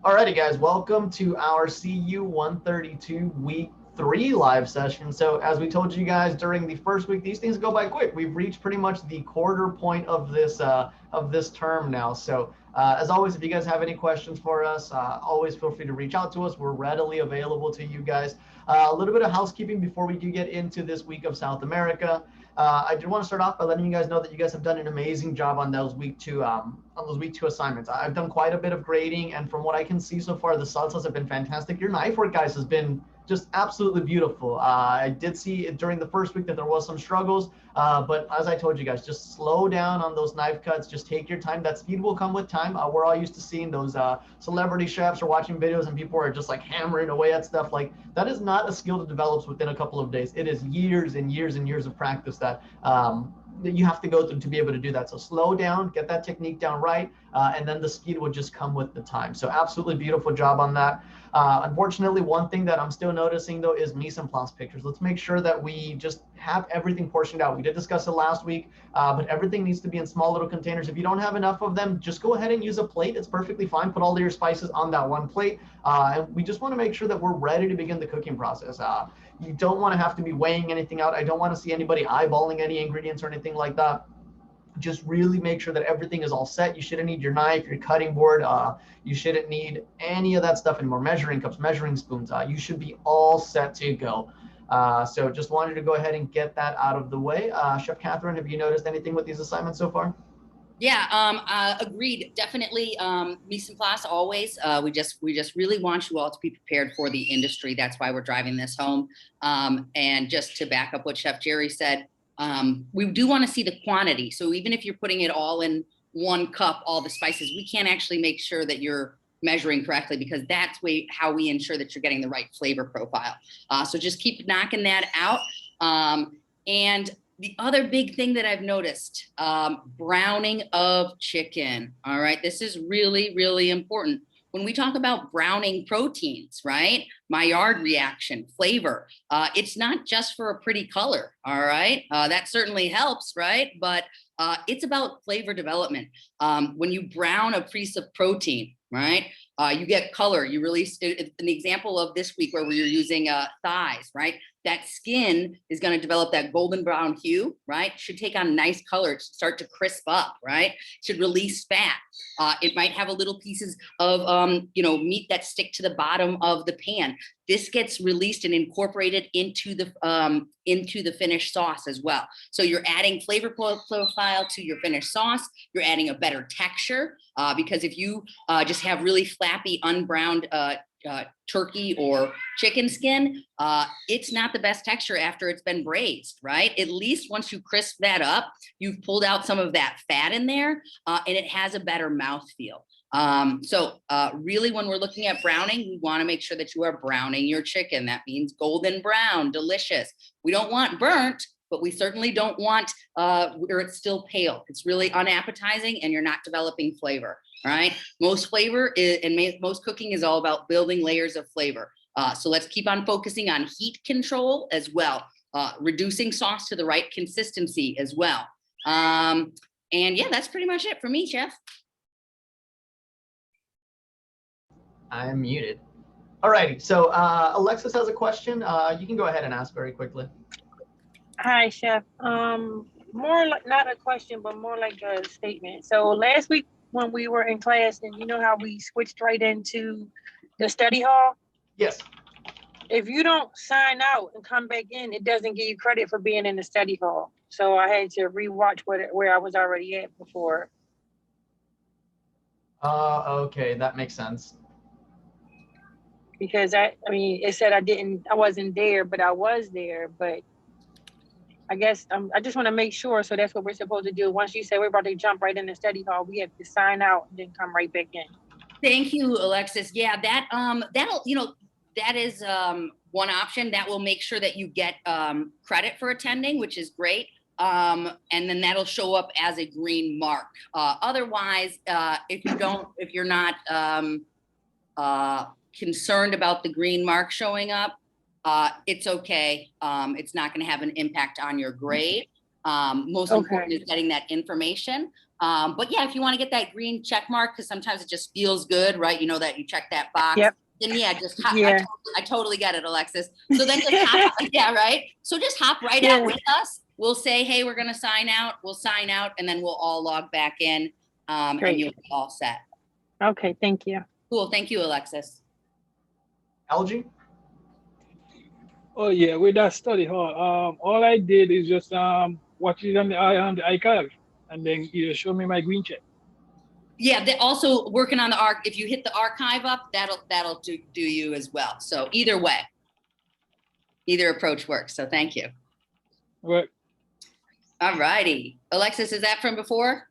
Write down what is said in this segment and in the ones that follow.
Alrighty, guys, welcome to our CU132 week 3 live session. So, as we told you guys during the first week, these things go by quick. We've reached pretty much the quarter point of this term now. So, as always, if you guys have any questions for us, always feel free to reach out to us. We're readily available to you guys. A little bit of housekeeping before we do get into this week of South America. I do want to start off by letting you guys know that you guys have done an amazing job on those week 2 assignments. I've done quite a bit of grading, and from what I can see so far, the salsas have been fantastic. Your knife work, guys, has been just absolutely beautiful. I did see during the first week that there was some struggles, but as I told you guys, just slow down on those knife cuts. Just take your time. That speed will come with time. We're all used to seeing those celebrity chefs or watching videos, and people are just like hammering away at stuff. Like, that is not a skill that develops within a couple of days. It is years and years and years of practice that you have to go through to be able to do that. So slow down, get that technique down right, and then the speed will just come with the time. So absolutely beautiful job on that. Unfortunately, one thing that I'm still noticing though is mise en place pictures. Let's make sure that we just have everything portioned out. We did discuss it last week, but everything needs to be in small little containers. If you don't have enough of them, just go ahead and use a plate. It's perfectly fine. Put all of your spices on that one plate. And we just want to make sure that we're ready to begin the cooking process. You don't want to have to be weighing anything out. I don't want to see anybody eyeballing any ingredients or anything like that. Just really make sure that everything is all set. You shouldn't need your knife, your cutting board. You shouldn't need any of that stuff anymore. Measuring cups, measuring spoons. You should be all set to go. So just wanted to go ahead and get that out of the way. Chef Catherine, have you noticed anything with these assignments so far? Yeah, agreed. Definitely, mise en place always. We just really want you all to be prepared for the industry. That's why we're driving this home. And just to back up what Chef Jerry said, we do want to see the quantity. So even if you're putting it all in one cup, all the spices, we can't actually make sure that you're measuring correctly, because that's how we ensure that you're getting the right flavor profile. So just keep knocking that out. And the other big thing that I've noticed, browning of chicken. All right, this is really, really important. When we talk about browning proteins, right? Maillard reaction, flavor, it's not just for a pretty color, all right? That certainly helps, right? But it's about flavor development. When you brown a piece of protein, right? You get color. You release an example of this week where we were using thighs, right? That skin is going to develop that golden brown hue, right? Should take on nice color. It should start to crisp up, right? Should release fat. It might have a little pieces of meat that stick to the bottom of the pan. This gets released and incorporated into the finished sauce as well. So you're adding flavor profile to your finished sauce. You're adding a better texture, because if you just have really flappy, unbrowned turkey or chicken skin, it's not the best texture after it's been braised, right? At least once you crisp that up, you've pulled out some of that fat in there, and it has a better mouthfeel. So really, when we're looking at browning, we want to make sure that you are browning your chicken. That means golden brown, delicious. We don't want burnt, but we certainly don't want where it's still pale. It's really unappetizing and you're not developing flavor. All right. Most flavor most cooking is all about building layers of flavor. So let's keep on focusing on heat control as well, reducing sauce to the right consistency as well. And yeah, that's pretty much it for me, Chef. I'm muted. Alrighty, so Alexis has a question. You can go ahead and ask very quickly. Hi, Chef. More like not a question, but more like a statement. So last week when we were in class, and you know how we switched right into the study hall? Yes. If you don't sign out and come back in, it doesn't give you credit for being in the study hall. So I had to rewatch where I was already at before. Okay, that makes sense. Because I mean, it said I wasn't there, but I was there. But I guess I just want to make sure. So that's what we're supposed to do. Once you say we're about to jump right in the study hall, we have to sign out and then come right back in. Thank you, Alexis. Yeah, that is one option that will make sure that you get credit for attending, which is great. And then that'll show up as a green mark. Otherwise, if you're not concerned about the green mark showing up, it's okay. It's not going to have an impact on your grade. Most important is getting that information. But yeah, if you want to get that green check mark, because sometimes it just feels good, right? You know that you check that box. Yep. Then yeah, just Yeah. I totally get it, Alexis. So then just hop, yeah, right. So just hop right Yeah. out with us. We'll say, hey, we're gonna sign out. We'll sign out, and then we'll all log back in, and Great. you'll be all set. Okay, thank you. Cool. Thank you, Alexis. Algie? Oh yeah, with that study hall, all I did is just watch it on the iCal, and then you show me my green check. Yeah, they're also working on the arc. If you hit the archive up, that'll do you as well. So either way, either approach works. So thank you. Right. All righty. Alexis, is that from before?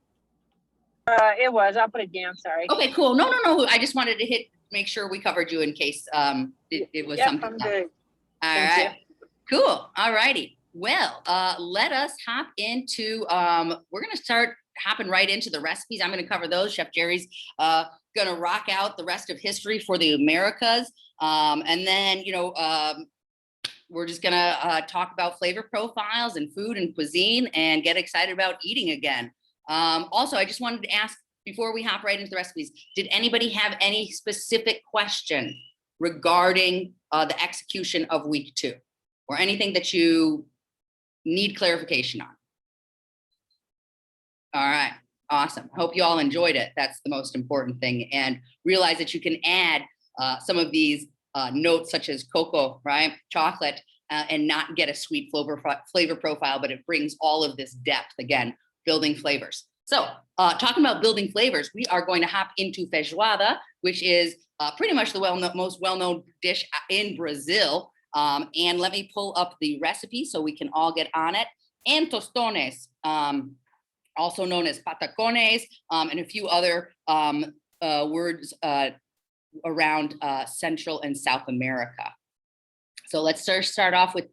It was. I'll put it down. Sorry. Okay, cool. No. I just wanted to make sure we covered you in case it was Yep, something. I'm good. All Thank right. Cool. All righty. Well, let us hop into, we're going to start hopping right into the recipes. I'm going to cover those. Chef Jerry's going to rock out the rest of history for the Americas. And then, we're just going to talk about flavor profiles and food and cuisine and get excited about eating again. Also, I just wanted to ask before we hop right into the recipes, did anybody have any specific question regarding the execution of week 2 or anything that you need clarification on? All right, awesome. Hope you all enjoyed it. That's the most important thing. And realize that you can add some of these notes such as cocoa, right? Chocolate, and not get a sweet flavor profile, but it brings all of this depth, again, building flavors. So talking about building flavors, we are going to hop into feijoada, which is pretty much the most well-known dish in Brazil. And let me pull up the recipe so we can all get on it. And tostones, also known as patacones, and a few other words around Central and South America. So let's start off with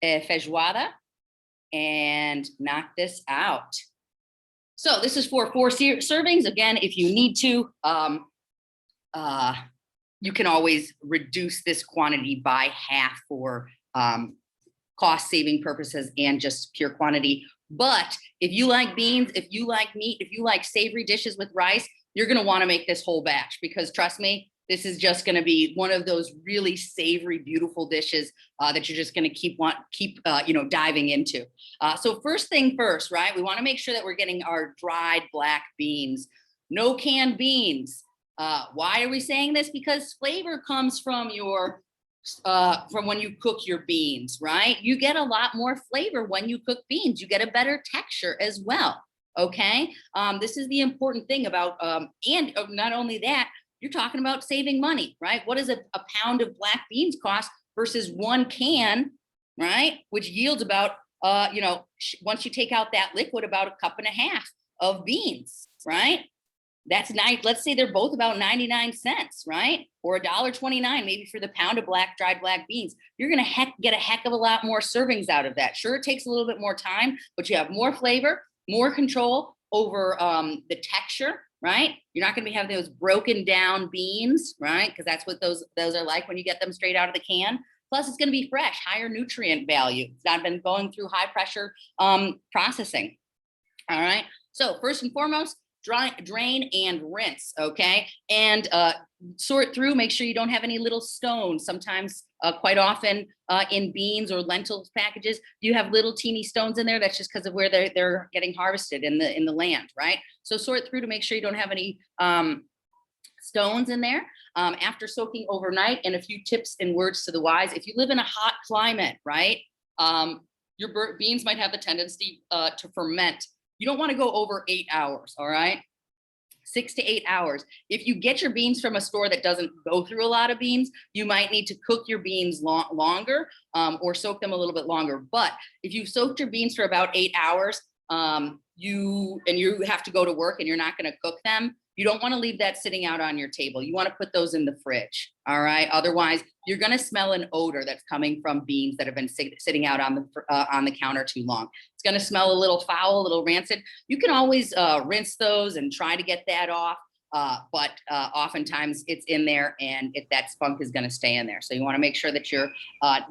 feijoada and knock this out. So this is for 4 servings. Again, if you need to, you can always reduce this quantity by half for cost saving purposes and just pure quantity. But if you like beans, if you like meat, if you like savory dishes with rice, you're going to want to make this whole batch, because trust me, this is just going to be one of those really savory, beautiful dishes that you're just going to keep diving into. So first thing first, right? We want to make sure that we're getting our dried black beans, no canned beans. Why are we saying this? Because flavor comes from from when you cook your beans, right? You get a lot more flavor when you cook beans. You get a better texture as well. Okay. This is the important thing about, and not only that, you're talking about saving money, right? What does a pound of black beans cost versus 1 can, right? Which yields about, once you take out that liquid, about 1.5 cups of beans, right? That's nice. Let's say they're both about 99 cents, right? Or $1.29, maybe for the pound of dried black beans. You're going to get a heck of a lot more servings out of that. Sure, it takes a little bit more time, but you have more flavor, more control over the texture, right? You're not going to be having those broken down beans, right? Because that's what those are like when you get them straight out of the can. Plus, it's going to be fresh, higher nutrient value. It's not been going through high pressure processing. All right. So first and foremost, drain and rinse, okay? And sort through, make sure you don't have any little stones. Sometimes, quite often in beans or lentils packages, you have little teeny stones in there. That's just because of where they're getting harvested in the land, right? So sort through to make sure you don't have any stones in there. After soaking overnight, and a few tips and words to the wise. If you live in a hot climate, right, your beans might have the tendency to ferment. You don't want to go over 8 hours, all right? 6 to 8 hours. If you get your beans from a store that doesn't go through a lot of beans, you might need to cook your beans longer or soak them a little bit longer. But if you've soaked your beans for about 8 hours, you have to go to work and you're not going to cook them, you don't want to leave that sitting out on your table. You want to put those in the fridge, all right? Otherwise, you're going to smell an odor that's coming from beans that have been sitting out on the counter too long. It's going to smell a little foul, a little rancid. You can always rinse those and try to get that off, but oftentimes it's in there, and that spunk is going to stay in there. So you want to make sure that you're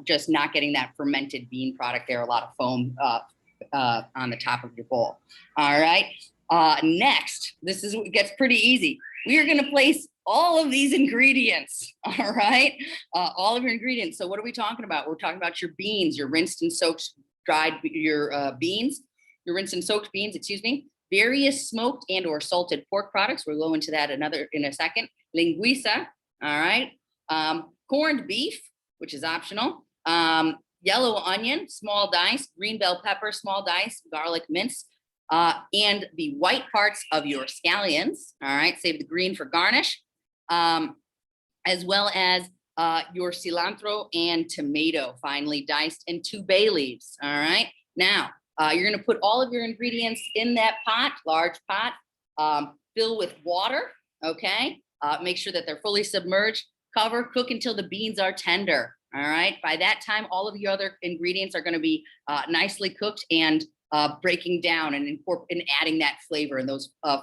just not getting that fermented bean product there, a lot of foam on the top of your bowl. All right. Next, it gets pretty easy. We are going to place all of these ingredients, all right? All of your ingredients. So what are we talking about? We're talking about your beans, your rinsed and soaked your rinsed and soaked beans, excuse me. Various smoked and or salted pork products. We'll go into that in a second. Linguiça, all right? Corned beef, which is optional. Yellow onion, small dice. Green bell pepper, small dice. Garlic mince. And the white parts of your scallions, all right? Save the green for garnish. As well as your cilantro and tomato, finely diced, and 2 bay leaves, all right? Now, you're gonna put all of your ingredients in that pot, large pot, fill with water, okay? Make sure that they're fully submerged, cover, cook until the beans are tender, all right? By that time, all of your other ingredients are gonna be nicely cooked and breaking down and adding that flavor and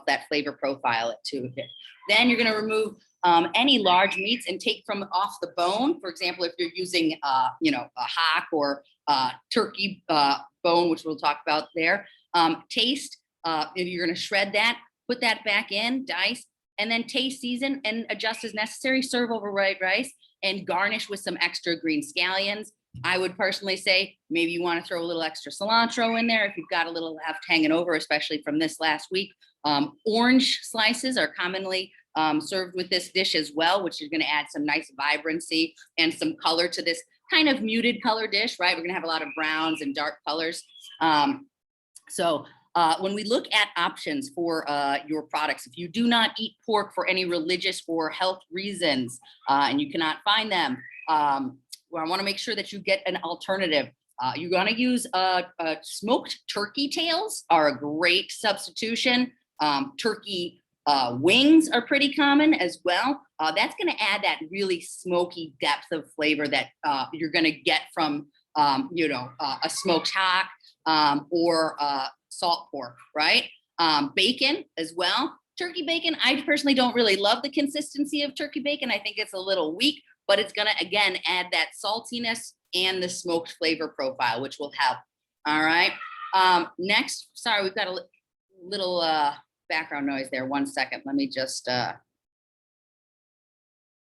that flavor profile to it. Then you're gonna remove any large meats and take from off the bone. For example, if you're using, a hock or turkey bone, which we'll talk about there, taste, if you're gonna shred that, put that back in, dice, and then taste, season, and adjust as necessary. Serve over white rice and garnish with some extra green scallions. I would personally say maybe you want to throw a little extra cilantro in there if you've got a little left hanging over, especially from this last week. Orange slices are commonly served with this dish as well, which is going to add some nice vibrancy and some color to this kind of muted color dish, right? We're going to have a lot of browns and dark colors. When we look at options for your products, if you do not eat pork for any religious or health reasons and you cannot find them, well, I want to make sure that you get an alternative. You're going to use smoked turkey tails are a great substitution. Turkey wings are pretty common as well. That's going to add that really smoky depth of flavor that you're going to get from, a smoked hock or salt pork, right? Bacon as well. Turkey bacon, I personally don't really love the consistency of turkey bacon. I think it's a little weak, but it's gonna, again, add that saltiness and the smoked flavor profile, which will help, all right? Next, sorry, we've got a little background noise there. 1 second, let me just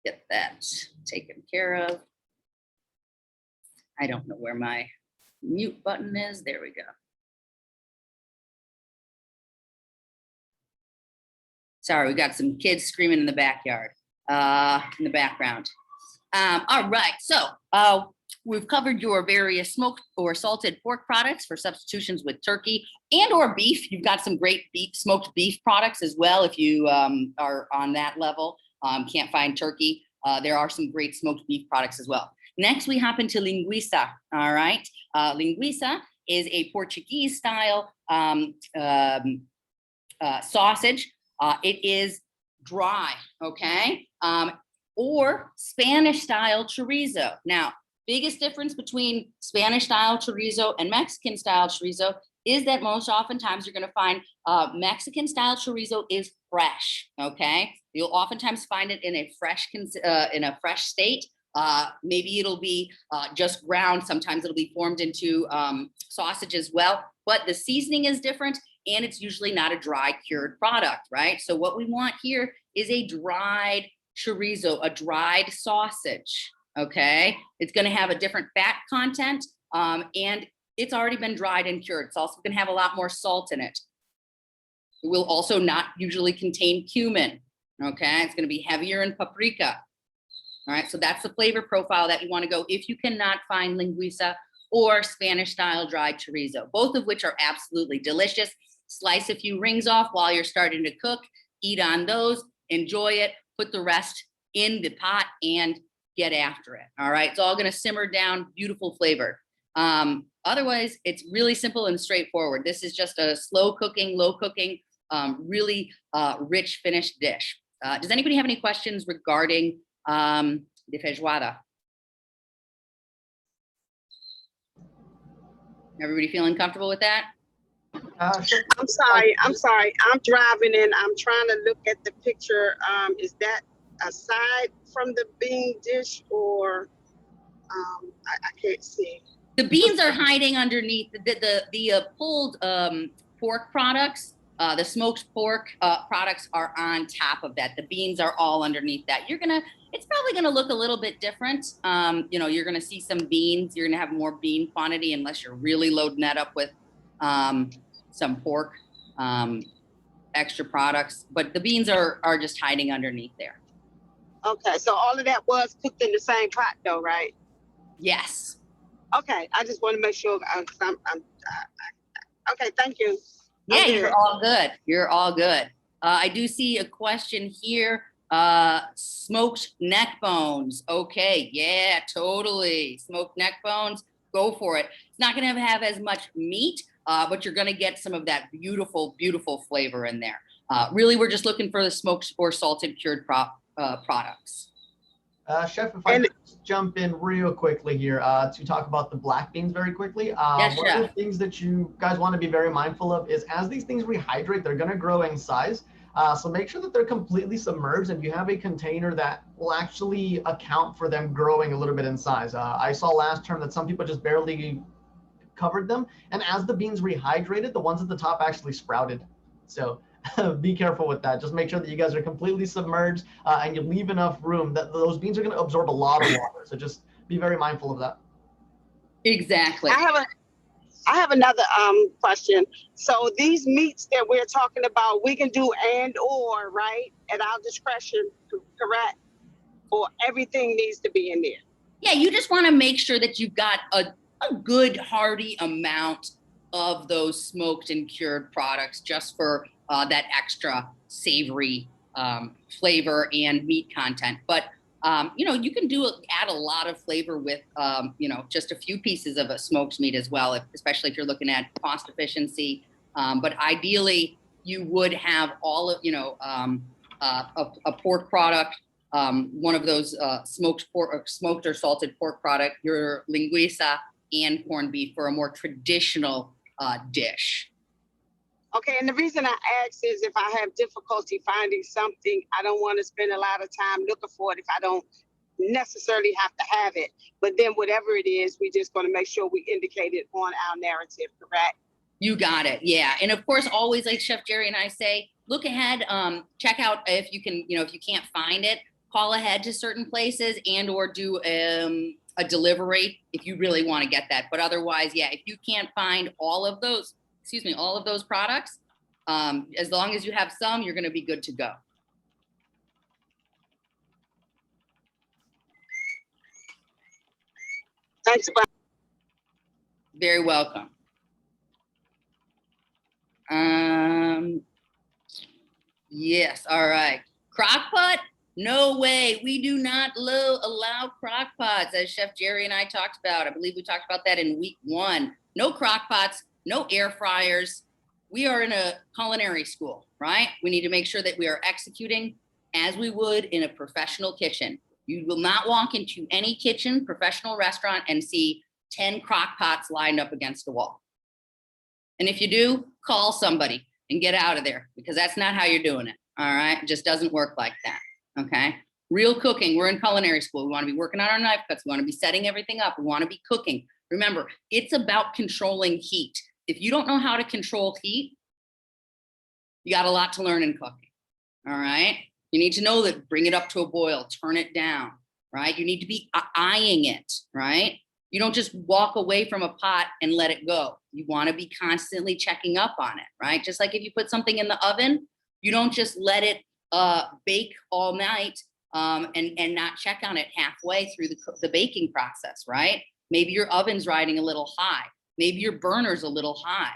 get that taken care of. I don't know where my mute button is. There we go. Sorry, we got some kids screaming in the backyard, in the background. All right, so we've covered your various smoked or salted pork products for substitutions with turkey and or beef. You've got some great smoked beef products as well if you are on that level. Can't find turkey. There are some great smoked beef products as well. Next, we hop into linguiça, all right? Linguiça is a Portuguese style sausage. It is dry, okay? Or Spanish style chorizo. Now, biggest difference between Spanish style chorizo and Mexican style chorizo is that most oftentimes you're gonna find Mexican style chorizo is fresh, okay? You'll oftentimes find it in a fresh state. Maybe it'll be just ground. Sometimes it'll be formed into sausage as well, but the seasoning is different and it's usually not a dry cured product, right? So what we want here is a dried chorizo, a dried sausage, okay? It's gonna have a different fat content and it's already been dried and cured. It's also gonna have a lot more salt in it. It will also not usually contain cumin, okay? It's gonna be heavier in paprika. All right, so that's the flavor profile that you wanna go if you cannot find linguiça or Spanish style dried chorizo, both of which are absolutely delicious. Slice a few rings off while you're starting to cook, eat on those, enjoy it, put the rest in the pot and get after it. All right, it's all gonna simmer down, beautiful flavor. Otherwise, it's really simple and straightforward. This is just a slow cooking, low cooking, really rich finished dish. Does anybody have any questions regarding the feijoada? Everybody feeling comfortable with that? Sure. I'm sorry. I'm driving and I'm trying to look at the picture. Is that aside from the bean dish or I can't see. The beans are hiding underneath the pulled pork products The smoked pork products are on top of that. The beans are all underneath that. It's probably gonna look a little bit different. You're gonna see some beans. You're gonna have more bean quantity unless you're really loading that up with some pork, extra products. But the beans are just hiding underneath there. Okay, so all of that was cooked in the same pot, though, right? Yes. Okay, I just want to make sure. Okay, thank you. Yeah, you're all good. You're all good. I do see a question here. Smoked neck bones. Okay, yeah, totally. Smoked neck bones, go for it. It's not gonna have as much meat, but you're gonna get some of that beautiful, beautiful flavor in there. Really, we're just looking for the smoked or salted cured products. Chef, if I could just jump in real quickly here to talk about the black beans very quickly. Yes, one of the things that you guys want to be very mindful of is as these things rehydrate, they're going to grow in size. So make sure that they're completely submerged and you have a container that will actually account for them growing a little bit in size. I saw last term that some people just barely covered them. And as the beans rehydrated, the ones at the top actually sprouted. So be careful with that. Just make sure that you guys are completely submerged and you leave enough room that those beans are going to absorb a lot of water. So just be very mindful of that. Exactly. I have another question. So these meats that we're talking about, we can do or, right? At our discretion, correct? Or everything needs to be in there? Yeah, you just want to make sure that you've got a good hearty amount of those smoked and cured products just for that extra savory flavor and meat content. But you can add a lot of flavor with just a few pieces of a smoked meat as well, especially if you're looking at cost efficiency. But ideally, you would have all of a pork product, one of those smoked or salted pork product, your linguiça and corned beef for a more traditional dish. Okay, and the reason I ask is if I have difficulty finding something, I don't want to spend a lot of time looking for it if I don't necessarily have to have it. But then whatever it is, we just going to make sure we indicate it on our narrative, correct? You got it, yeah. And of course, always like Chef Jerry and I say, look ahead, check out if you can, if you can't find it, call ahead to certain places and or do a delivery if you really want to get that. But otherwise, yeah, if you can't find all of those products, as long as you have some, you're going to be good to go. Thanks. Very welcome. Yes, all right. Crock pot? No way. We do not allow crock pots, as Chef Jerry and I talked about. I believe we talked about that in week 1. No crock pots, no air fryers. We are in a culinary school, right? We need to make sure that we are executing as we would in a professional kitchen. You will not walk into any kitchen, professional restaurant, and see 10 crock pots lined up against the wall. And if you do, call somebody and get out of there because that's not how you're doing it, all right? It just doesn't work like that, okay? Real cooking, we're in culinary school. We wanna be working on our knife cuts. We wanna be setting everything up. We wanna be cooking. Remember, it's about controlling heat. If you don't know how to control heat, you got a lot to learn in cooking, all right? You need to know that bring it up to a boil, turn it down, right? You need to be eyeing it, right? You don't just walk away from a pot and let it go. You want to be constantly checking up on it, right? Just like if you put something in the oven, you don't just let it bake all night and not check on it halfway through the baking process, right? Maybe your oven's riding a little high. Maybe your burner's a little high.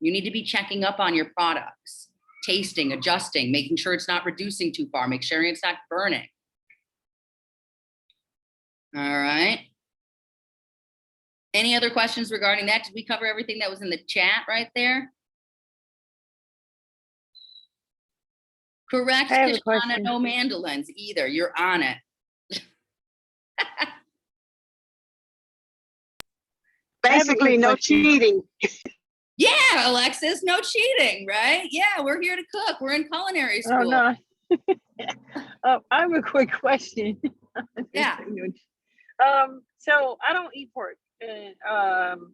You need to be checking up on your products, tasting, adjusting, making sure it's not reducing too far, make sure it's not burning. All right. Any other questions regarding that? Did we cover everything that was in the chat right there? Correct, Kashana, no mandolins either. You're on it. Basically, no cheating. Yeah, Alexis, no cheating, right? Yeah, we're here to cook. We're in culinary school. Oh, no. I have a quick question. Yeah. So I don't eat pork. And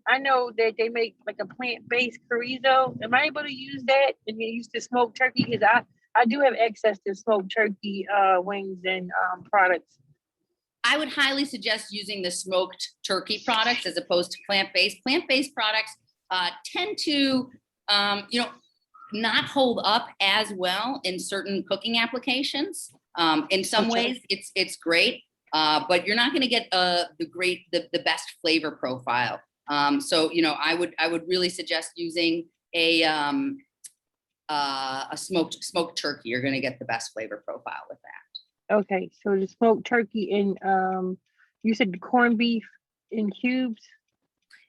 I know that they make like a plant-based chorizo. Am I able to use that and get used to smoked turkey? Because I do have access to smoked turkey wings and products. I would highly suggest using the smoked turkey products as opposed to plant-based. Plant-based products tend to, not hold up as well in certain cooking applications. In some ways, it's great, but you're not going to get the best flavor profile. So I would really suggest using a smoked turkey. You're going to get the best flavor profile with that. Okay, so the smoked turkey and you said the corned beef in cubes.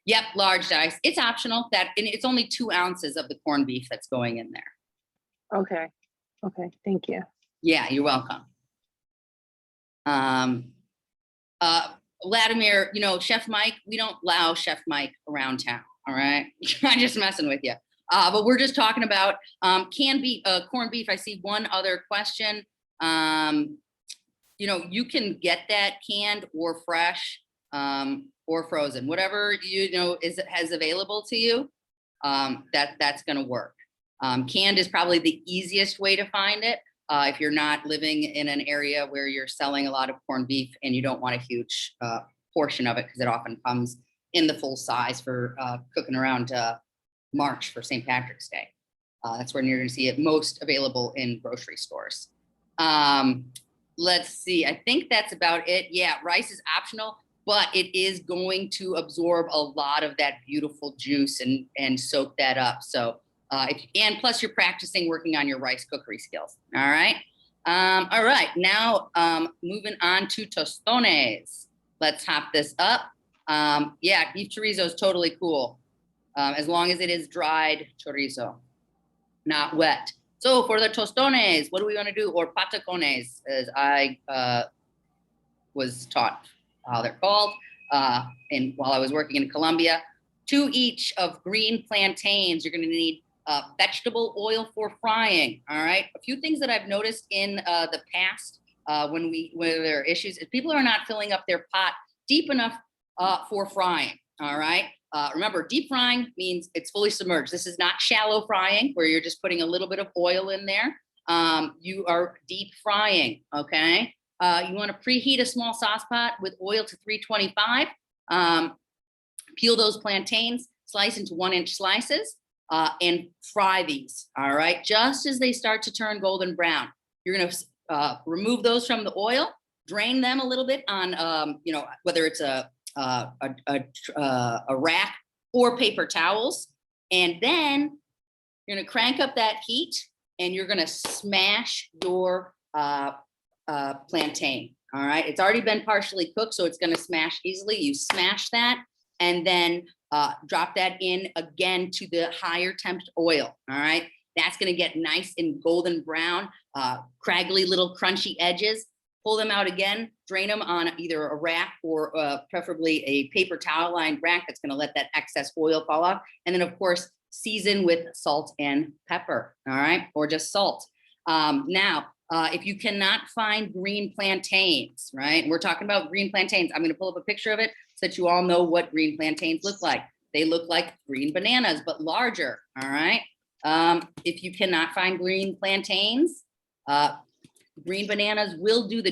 Yep, large dice. It's optional. And it's only 2 ounces of the corned beef that's going in there. Okay. Okay. Thank you. Yeah, you're welcome. Vladimir, Chef Mike, we don't allow Chef Mike around town. All right. I'm just messing with you. But we're just talking about corned beef. I see one other question. You can get that canned or fresh. Or frozen, whatever has available to you, that's going to work. Canned is probably the easiest way to find it if you're not living in an area where you're selling a lot of corned beef and you don't want a huge portion of it, because it often comes in the full size for cooking around March for St. Patrick's Day. That's when you're going to see it most available in grocery stores. Let's see. I think that's about it. Yeah, rice is optional, but it is going to absorb a lot of that beautiful juice and soak that up. So, and plus you're practicing working on your rice cookery skills. All right. All right. Now, moving on to tostones. Let's hop this up. Yeah, beef chorizo is totally cool. As long as it is dried chorizo, not wet. So for the tostones, what do we want to do? Or patacones, as I was taught how they're called, and while I was working in Colombia. 2 each of green plantains. You're going to need vegetable oil for frying. All right. A few things that I've noticed in the past when there are issues is people are not filling up their pot deep enough for frying. All right. Remember, deep frying means it's fully submerged. This is not shallow frying where you're just putting a little bit of oil in there. You are deep frying. Okay. You want to preheat a small sauce pot with oil to 325. Peel those plantains, slice into 1-inch slices, and fry these. All right, just as they start to turn golden brown, you're going to remove those from the oil, drain them a little bit on, whether it's a rack or paper towels, and then you're going to crank up that heat, and you're going to smash your plantain. All right, it's already been partially cooked, so it's going to smash easily. You smash that and then drop that in again to the higher temp oil. All right, that's going to get nice and golden brown, craggly little crunchy edges. Pull them out again, drain them on either a rack or preferably a paper towel lined rack that's going to let that excess oil fall off. And then of course, season with salt and pepper. All right, or just salt. Now, if you cannot find green plantains, right? We're talking about green plantains. I'm going to pull up a picture of it so that you all know what green plantains look like. They look like green bananas, but larger. All right. If you cannot find green plantains, green bananas will do the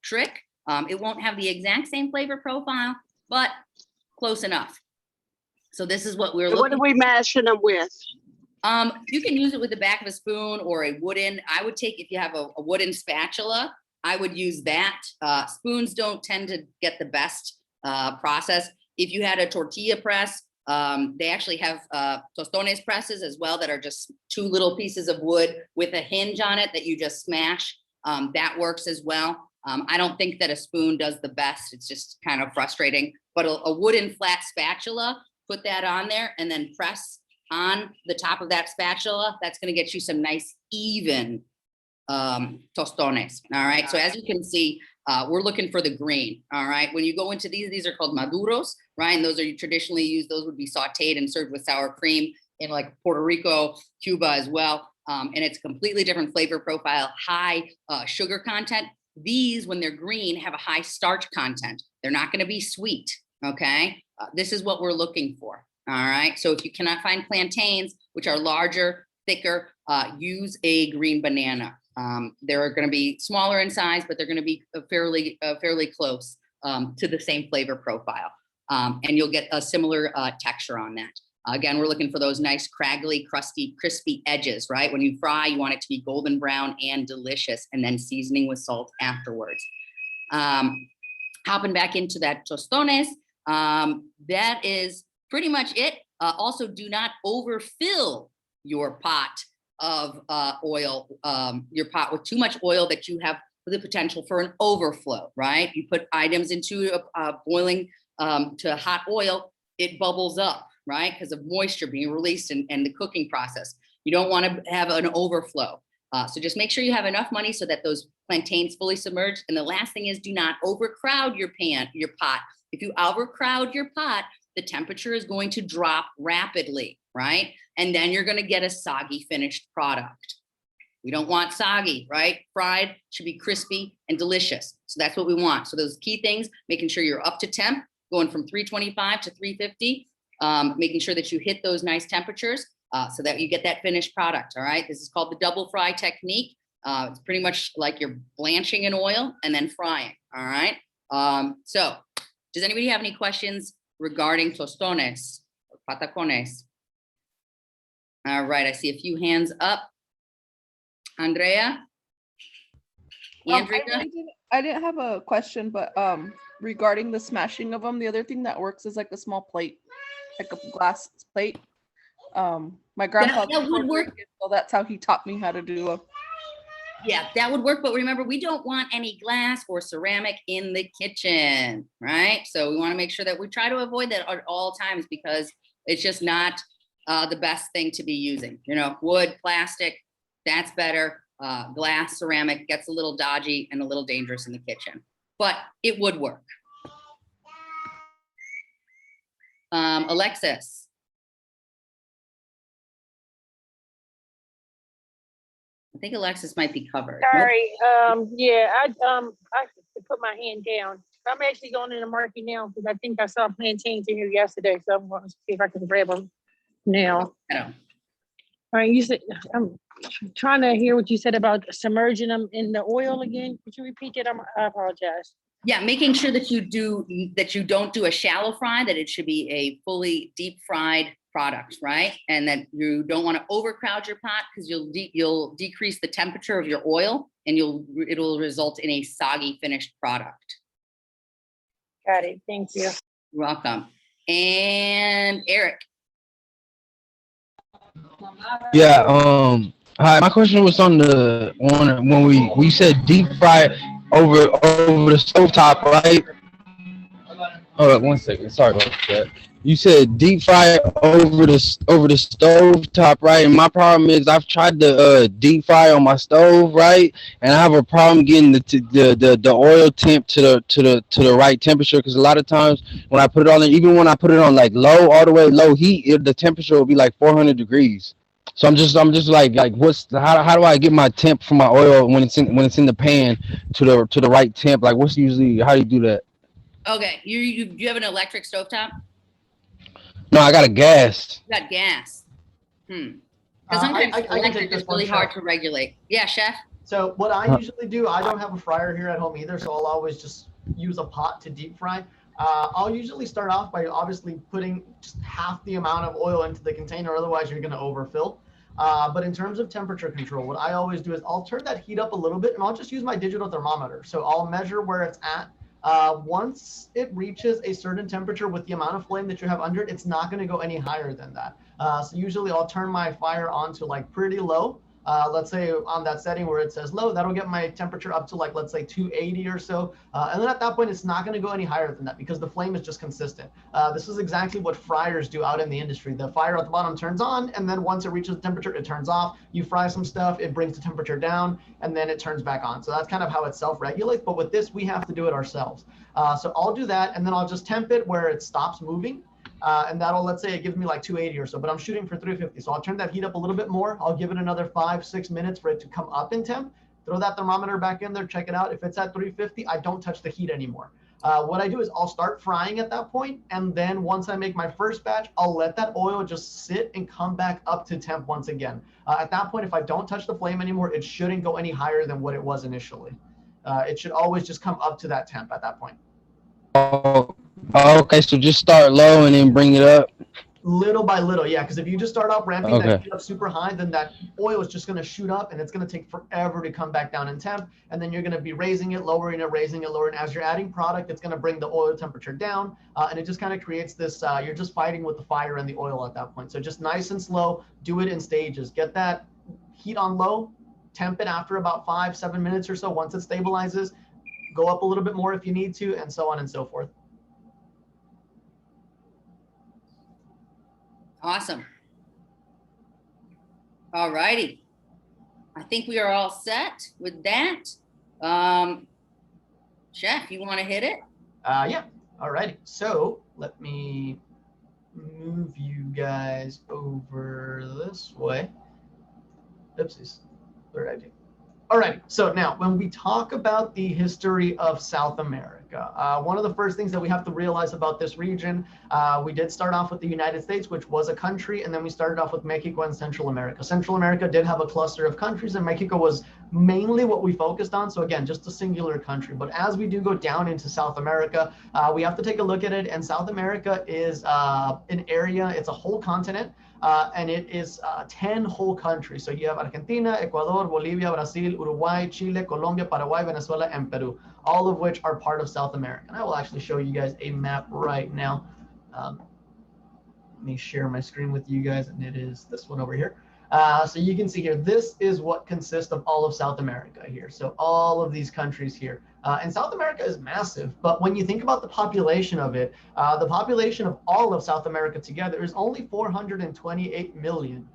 trick. It won't have the exact same flavor profile, but close enough. So this is what we're looking. What are we mashing them with? You can use it with the back of a spoon or a wooden. I would take, if you have a wooden spatula, I would use that. Spoons don't tend to get the best process. If you had a tortilla press, they actually have tostones presses as well that are just 2 little pieces of wood with a hinge on it that you just smash. That works as well. I don't think that a spoon does the best. It's just kind of frustrating, but a wooden flat spatula, put that on there and then press on the top of that spatula. That's going to get you some nice even tostones. All right. So as you can see, we're looking for the green. All right. When you go into these are called maduros, right? And those are traditionally used. Those would be sauteed and served with sour cream in like Puerto Rico, Cuba as well. And it's a completely different flavor profile, high sugar content. These, when they're green, have a high starch content. They're not going to be sweet. Okay. This is what we're looking for. All right. So if you cannot find plantains, which are larger, thicker, use a green banana. They're going to be smaller in size, but they're going to be fairly close to the same flavor profile. And you'll get a similar texture on that. Again, we're looking for those nice, craggly, crusty, crispy edges, right? When you fry, you want it to be golden brown and delicious, and then seasoning with salt afterwards. Hopping back into that tostones, that is pretty much it. Also, do not overfill your pot of oil, your pot with too much oil that you have the potential for an overflow, right? You put items into boiling to hot oil, it bubbles up, right? Because of moisture being released and the cooking process. You don't want to have an overflow. So just make sure you have enough money so that those plantains fully submerged. And the last thing is, do not overcrowd your pot. If you overcrowd your pot, the temperature is going to drop rapidly, right? And then you're going to get a soggy finished product. We don't want soggy, right? Fried should be crispy and delicious. So that's what we want. So those key things, making sure you're up to temp, going from 325 to 350, making sure that you hit those nice temperatures so that you get that finished product, all right? This is called the double fry technique. It's pretty much like you're blanching in oil and then frying, all right? So does anybody have any questions regarding tostones or patacones? All right, I see a few hands up. Andrea? Andrea? I didn't have a question, but regarding the smashing of them, the other thing that works is like a small plate, like a glass plate. My grandpa, that would work. So that's how he taught me how to do them. Yeah, that would work. But remember, we don't want any glass or ceramic in the kitchen, right? So we want to make sure that we try to avoid that at all times because it's just not the best thing to be using. You know, wood, plastic, that's better. Glass, ceramic gets a little dodgy and a little dangerous in the kitchen, but it would work. Alexis. I think Alexis might be covered. Sorry. Yeah, I put my hand down. I'm actually going in the market now because I think I saw plantains in here yesterday, so I'm going to see if I can grab them now. All right, you said I'm trying to hear what you said about submerging them in the oil again. Could you repeat that? I apologize. Yeah, making sure that you don't do a shallow fry, that it should be a fully deep fried product, right? And that you don't want to overcrowd your pot because you'll decrease the temperature of your oil and it'll result in a soggy finished product. Got it. Thank you. You're welcome. And Eric. Yeah, hi, my question was on when we said deep fry over the stovetop, right? Hold on 1 second. Sorry about that. You said deep fry over the stovetop, right? And my problem is I've tried to deep fry on my stove, right? And I have a problem getting the oil temp to the right temperature because a lot of times when I put it on, even when I put it on like low, all the way low heat, the temperature will be like 400 degrees. So I'm just like how do I get my temp for my oil when it's in the pan to the right temp? Like how do you do that? Okay, you have an electric stovetop? No, I got a gas. You got gas. Because sometimes electric is really hard to regulate. Yeah, chef. So what I usually do, I don't have a fryer here at home either, so I'll always just use a pot to deep fry. I'll usually start off by obviously putting just half the amount of oil into the container, otherwise you're going to overfill. But in terms of temperature control, what I always do is I'll turn that heat up a little bit and I'll just use my digital thermometer. So I'll measure where it's at. Once it reaches a certain temperature with the amount of flame that you have under it, it's not going to go any higher than that. So usually I'll turn my fire on to like pretty low. Let's say on that setting where it says low, that'll get my temperature up to like, let's say 280 or so. And then at that point, it's not going to go any higher than that because the flame is just consistent. This is exactly what fryers do out in the industry. The fire at the bottom turns on, and then once it reaches the temperature, it turns off. You fry some stuff, it brings the temperature down, and then it turns back on. So that's kind of how it self-regulates. But with this, we have to do it ourselves. So I'll do that, and then I'll just temp it where it stops moving. And that'll, let's say it gives me like 280 or so, but I'm shooting for 350. So I'll turn that heat up a little bit more. I'll give it another 5-6 minutes for it to come up in temp. Throw that thermometer back in there, check it out. If it's at 350, I don't touch the heat anymore. What I do is I'll start frying at that point, and then once I make my first batch, I'll let that oil just sit and come back up to temp once again. At that point, if I don't touch the flame anymore, it shouldn't go any higher than what it was initially. It should always just come up to that temp at that point. Oh, okay. So just start low and then bring it up. Little by little, yeah, because if you just start off ramping that Okay. shit up super high, then that oil is just going to shoot up, and it's going to take forever to come back down in temp, and then you're going to be raising it, lowering it, raising it, lowering. As you're adding product, it's going to bring the oil temperature down, and it just kind of creates this, you're just fighting with the fire and the oil at that point. So just nice and slow, do it in stages. Get that heat on low, temp it after about 5-7 minutes or so. Once it stabilizes, go up a little bit more if you need to, and so on and so forth. Awesome. All righty. I think we are all set with that. Chef, you want to hit it? Yeah. All righty. So let me move you guys over this way. Oopsies. Third idea. All right, so now when we talk about the history of South America, one of the first things that we have to realize about this region, we did start off with the United States, which was a country, and then we started off with Mexico and Central America. Central America did have a cluster of countries, and Mexico was mainly what we focused on. So again, just a singular country. But as we do go down into South America, we have to take a look at it. And South America is an area, it's a whole continent. And it is 10 whole countries. So you have Argentina, Ecuador, Bolivia, Brazil, Uruguay, Chile, Colombia, Paraguay, Venezuela, and Peru, all of which are part of South America. And I will actually show you guys a map right now. Let me share my screen with you guys, and it is this one over here. So you can see here, this is what consists of all of South America here. So all of these countries here. And South America is massive, but when you think about the population of it, the population of all of South America together is only 428 million.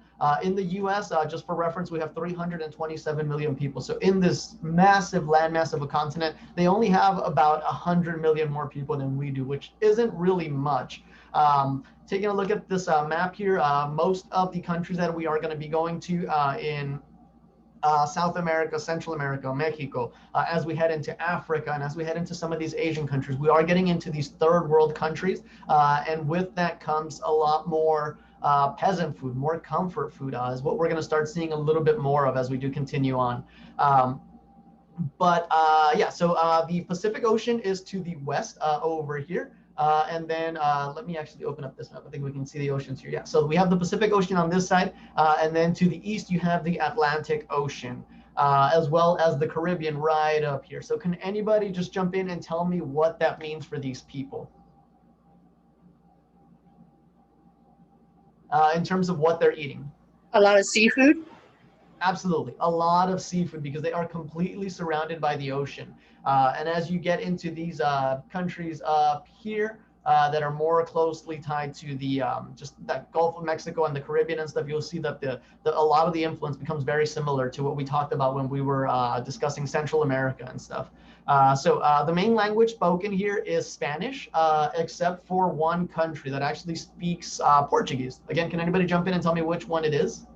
In the US, just for reference, we have 327 million people. So in this massive landmass of a continent, they only have about 100 million more people than we do, which isn't really much. Taking a look at this map here, most of the countries that we are going to be going to in South America, Central America, Mexico, as we head into Africa and as we head into some of these Asian countries, we are getting into these third world countries. And with that comes a lot more peasant food, more comfort food is what we're going to start seeing a little bit more of as we do continue on. Yeah, so the Pacific Ocean is to the west over here. And then let me actually open up this map. I think we can see the oceans here. Yeah, so we have the Pacific Ocean on this side. And then to the east, you have the Atlantic Ocean, as well as the Caribbean right up here. So can anybody just jump in and tell me what that means for these people? In terms of what they're eating. A lot of seafood? Absolutely, a lot of seafood because they are completely surrounded by the ocean. And as you get into these countries up here that are more closely tied to the just that Gulf of Mexico and the Caribbean and stuff, you'll see that a lot of the influence becomes very similar to what we talked about when we were discussing Central America and stuff. So the main language spoken here is Spanish, except for one country that actually speaks Portuguese. Again, can anybody jump in and tell me which one it is?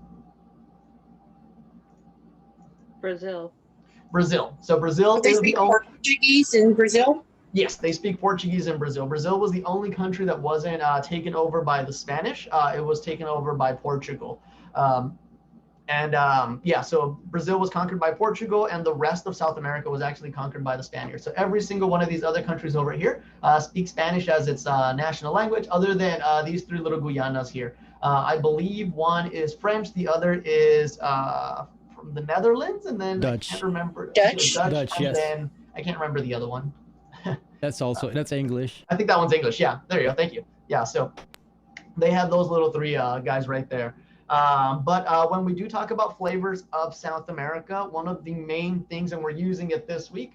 Brazil. Brazil. So Brazil They is speak the only. Portuguese in Brazil? Yes, they speak Portuguese in Brazil. Brazil was the only country that wasn't taken over by the Spanish. It was taken over by Portugal. Yeah, so Brazil was conquered by Portugal, and the rest of South America was actually conquered by the Spaniards. So every single one of these other countries over here speaks Spanish as its national language, other than these three little Guyanas here. I believe one is French, the other is from the Netherlands, and then Dutch. I can't remember. Dutch? Dutch, and yes. then I can't remember the other one. That's English. I think that one's English. Yeah, there you go. Thank you. Yeah, so they have those little three guys right there. But when we do talk about flavors of South America, one of the main things, and we're using it this week,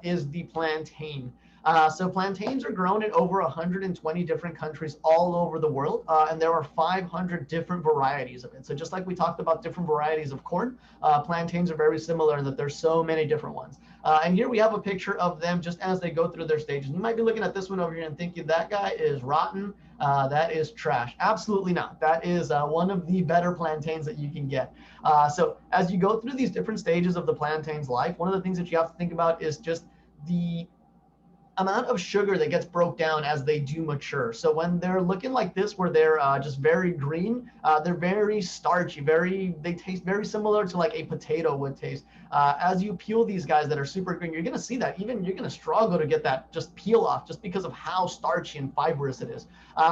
is the plantain. So plantains are grown in over 120 different countries all over the world, and there are 500 different varieties of it. So just like we talked about different varieties of corn, plantains are very similar in that there's so many different ones. And here we have a picture of them just as they go through their stages. You might be looking at this one over here and thinking that guy is rotten, that is trash. Absolutely not. That is one of the better plantains that you can get. So as you go through these different stages of the plantain's life, one of the things that you have to think about is just the amount of sugar that gets broke down as they do mature. So when they're looking like this, where they're just very green, they're very starchy, they taste very similar to like a potato would taste. As you peel these guys that are super green, you're gonna see that even you're gonna struggle to get that just peel off just because of how starchy and fibrous it is.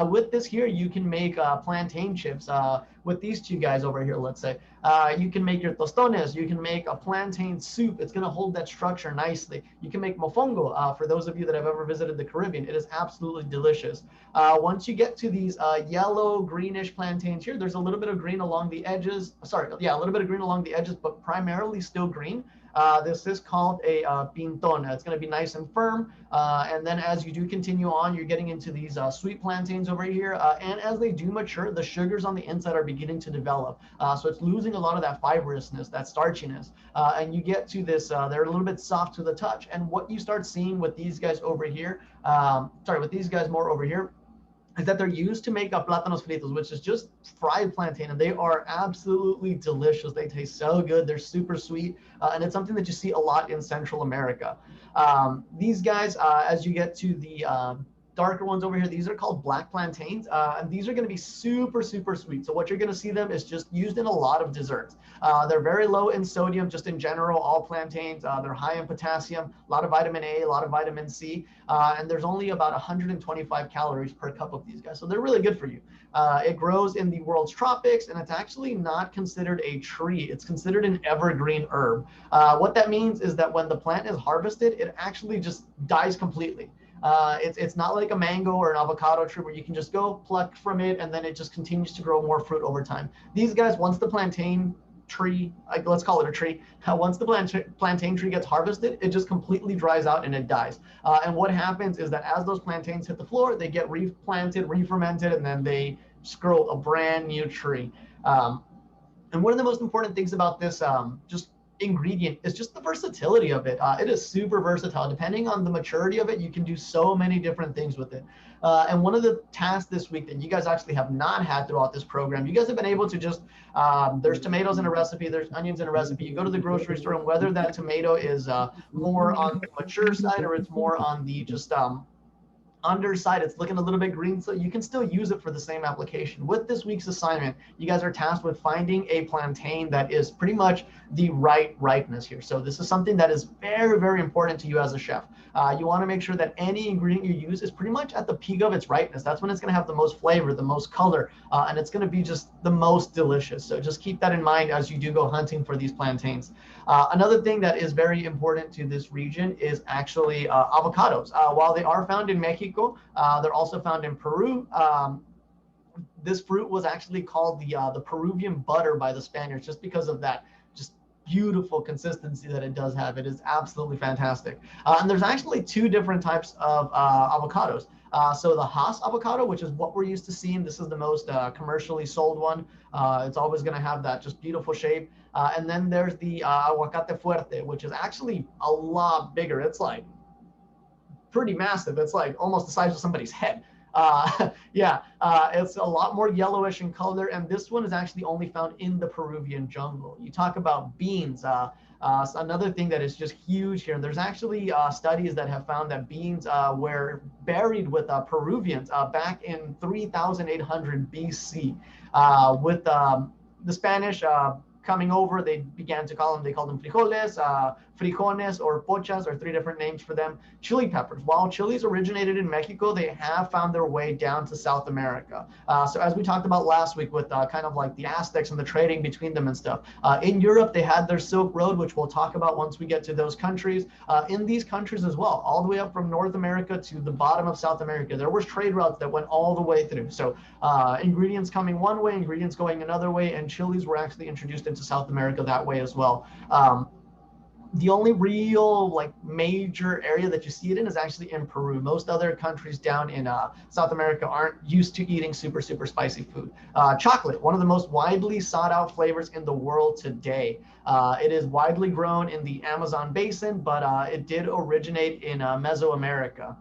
With this here, you can make plantain chips. With these two guys over here, let's say, you can make your tostones, you can make a plantain soup. It's gonna hold that structure nicely. You can make mofongo, for those of you that have ever visited the Caribbean. It is absolutely delicious. Once you get to these yellow greenish plantains here, there's a little bit of green along the edges. Sorry, yeah, a little bit of green along the edges, but primarily still green. This is called a pinton. It's going to be nice and firm. And then as you do continue on, you're getting into these sweet plantains over here. And as they do mature, the sugars on the inside are beginning to develop. So it's losing a lot of that fibrousness, that starchiness. And you get to this, they're a little bit soft to the touch. And what you start seeing with these guys over here, with these guys more over here, is that they're used to make plátanos fritos, which is just fried plantain, and they are absolutely delicious. They taste so good. They're super sweet, and it's something that you see a lot in Central America. These guys, as you get to the darker ones over here, these are called black plantains, and these are going to be super, super sweet. So what you're going to see them is just used in a lot of desserts. They're very low in sodium, just in general, all plantains. They're high in potassium, a lot of vitamin A, a lot of vitamin C, and there's only about 125 calories per cup of these guys. So they're really good for you. It grows in the world's tropics, and it's actually not considered a tree. It's considered an evergreen herb. What that means is that when the plant is harvested, it actually just dies completely. It's not like a mango or an avocado tree where you can just go pluck from it and then it just continues to grow more fruit over time. These guys, once the plantain tree, let's call it a tree, once the plantain tree gets harvested, it just completely dries out and it dies. And what happens is that as those plantains hit the floor, they get replanted, re-fermented, and then they just grow a brand new tree. And one of the most important things about this just ingredient is just the versatility of it. It is super versatile. Depending on the maturity of it, you can do so many different things with it. And one of the tasks this week that you guys actually have not had throughout this program, you guys have been able to just, there's tomatoes in a recipe, there's onions in a recipe. You go to the grocery store, and whether that tomato is more on the mature side or it's more on the just underside, it's looking a little bit green, so you can still use it for the same application. With this week's assignment, you guys are tasked with finding a plantain that is pretty much the right ripeness here. So this is something that is very, very important to you as a chef. You want to make sure that any ingredient you use is pretty much at the peak of its ripeness. That's when it's going to have the most flavor, the most color, and it's going to be just the most delicious. So just keep that in mind as you do go hunting for these plantains. Another thing that is very important to this region is actually avocados. While they are found in Mexico, they're also found in Peru. This fruit was actually called the Peruvian butter by the Spaniards, just because of that just beautiful consistency that it does have. It is absolutely fantastic. And there's actually two different types of avocados. So the Hass avocado, which is what we're used to seeing, this is the most commercially sold one. It's always going to have that just beautiful shape. And then there's the aguacate fuerte, which is actually a lot bigger. It's like pretty massive. It's like almost the size of somebody's head. It's a lot more yellowish in color, and this one is actually only found in the Peruvian jungle. You talk about beans. Another thing that is just huge here, and there's actually studies that have found that beans were buried with Peruvians back in 3800 BC. With the Spanish coming over, they began to call them, they called them frijoles, frijones, or pochas, or three different names for them. Chili peppers. While chilies originated in Mexico, they have found their way down to South America. So as we talked about last week with kind of like the Aztecs and the trading between them and stuff, in Europe, they had their Silk Road, which we'll talk about once we get to those countries. In these countries as well, all the way up from North America to the bottom of South America, there was trade routes that went all the way through. So ingredients coming one way, ingredients going another way, and chilies were actually introduced into South America that way as well. The only real like major area that you see it in is actually in Peru. Most other countries down in South America aren't used to eating super, super spicy food. Chocolate, one of the most widely sought out flavors in the world today. It is widely grown in the Amazon basin, but it did originate in Mesoamerica.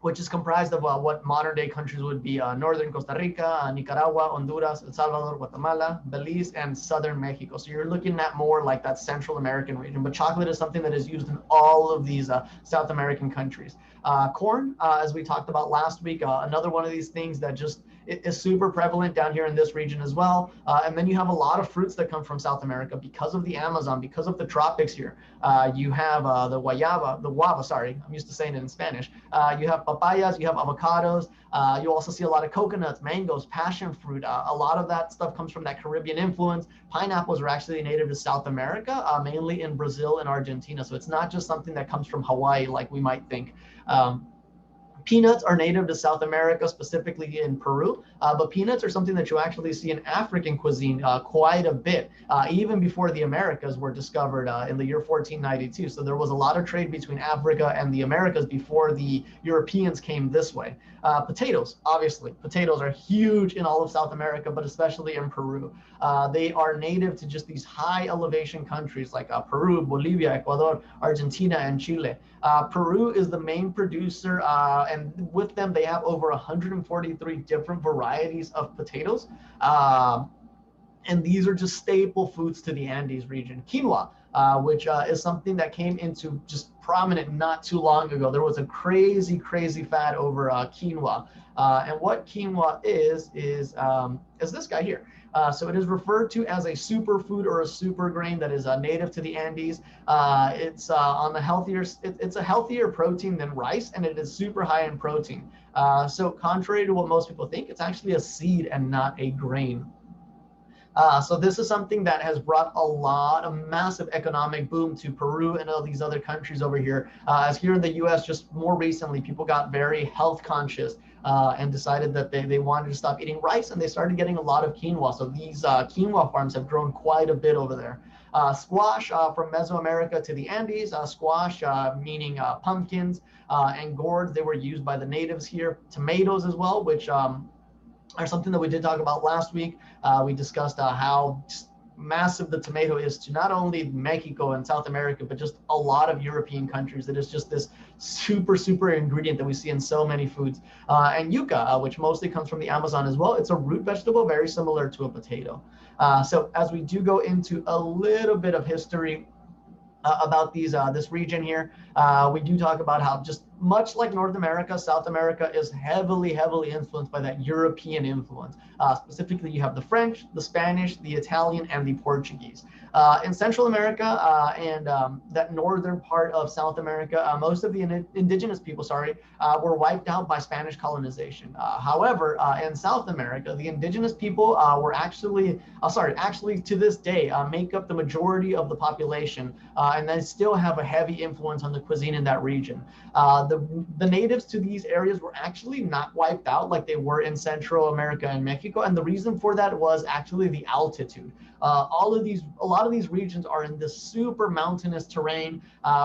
which is comprised of what modern day countries would be northern Costa Rica, Nicaragua, Honduras, El Salvador, Guatemala, Belize, and southern Mexico. So you're looking at more like that Central American region, but chocolate is something that is used in all of these South American countries. Corn, as we talked about last week, another one of these things that just is super prevalent down here in this region as well. And then you have a lot of fruits that come from South America because of the Amazon, because of the tropics here. You have the guava, sorry, I'm used to saying it in Spanish. You have papayas, you have avocados. You also see a lot of coconuts, mangoes, passion fruit. A lot of that stuff comes from that Caribbean influence. Pineapples are actually native to South America, mainly in Brazil and Argentina. So it's not just something that comes from Hawaii like we might think. Peanuts are native to South America, specifically in Peru, but peanuts are something that you actually see in African cuisine quite a bit, even before the Americas were discovered in the year 1492. So there was a lot of trade between Africa and the Americas before the Europeans came this way. Potatoes, obviously. Potatoes are huge in all of South America, but especially in Peru. They are native to just these high elevation countries like Peru, Bolivia, Ecuador, Argentina, and Chile. Peru is the main producer, and with them, they have over 143 different varieties of potatoes. And these are just staple foods to the Andes region. Quinoa, which is something that came into just prominent not too long ago. There was a crazy fad over quinoa. And what quinoa is this guy here. So it is referred to as a superfood or a super grain that is native to the Andes. It's on the healthier, it's a healthier protein than rice, and it is super high in protein. So contrary to what most people think, it's actually a seed and not a grain. So this is something that has brought a massive economic boom to Peru and all these other countries over here. As here in the US, just more recently, people got very health conscious and decided that they wanted to stop eating rice, and they started getting a lot of quinoa. So these quinoa farms have grown quite a bit over there. Squash from Mesoamerica to the Andes, squash meaning pumpkins and gourds, they were used by the natives here. Tomatoes as well, which are something that we did talk about last week. We discussed how massive the tomato is to not only Mexico and South America, but just a lot of European countries. It is just this super ingredient that we see in so many foods. And yuca, which mostly comes from the Amazon as well. It's a root vegetable, very similar to a potato. So as we do go into a little bit of history about this region here, we do talk about how just much like North America, South America is heavily influenced by that European influence. Specifically, you have the French, the Spanish, the Italian, and the Portuguese. In Central America and that northern part of South America, most of the indigenous people, were wiped out by Spanish colonization. However, in South America, the indigenous people were actually to this day, make up the majority of the population, and they still have a heavy influence on the cuisine in that region. The natives to these areas were actually not wiped out like they were in Central America and Mexico, and the reason for that was actually the altitude. A lot of these regions are in this super mountainous terrain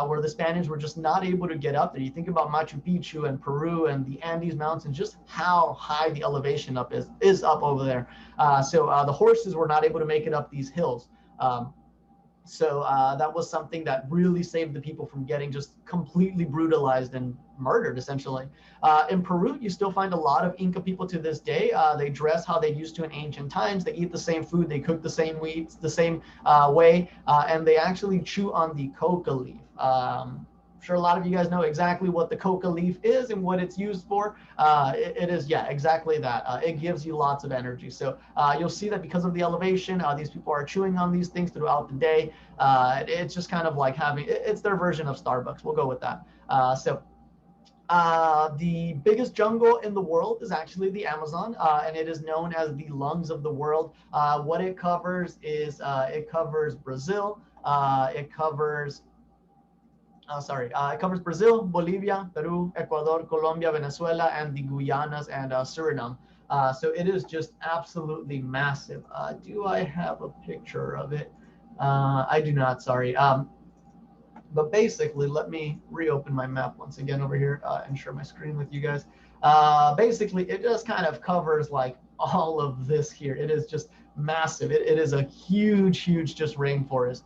where the Spaniards were just not able to get up there. You think about Machu Picchu and Peru and the Andes Mountains, just how high the elevation up is up over there. So the horses were not able to make it up these hills. So that was something that really saved the people from getting just completely brutalized and murdered, essentially. In Peru, you still find a lot of Inca people to this day. They dress how they used to in ancient times. They eat the same food. They cook the same meats the same way. And they actually chew on the coca leaf. I'm sure a lot of you guys know exactly what the coca leaf is and what it's used for. It is, yeah, exactly that. It gives you lots of energy. So you'll see that because of the elevation, these people are chewing on these things throughout the day. It's just kind of like it's their version of Starbucks. We'll go with that. The biggest jungle in the world is actually the Amazon, and it is known as the lungs of the world. What it covers is, it covers Brazil, it covers Brazil, Bolivia, Peru, Ecuador, Colombia, Venezuela, and the Guyanas and Suriname. So it is just absolutely massive. Do I have a picture of it? I do not, sorry. But basically, let me reopen my map once again over here and share my screen with you guys. Basically, it just kind of covers like all of this here. It is just massive. It is a huge just rainforest.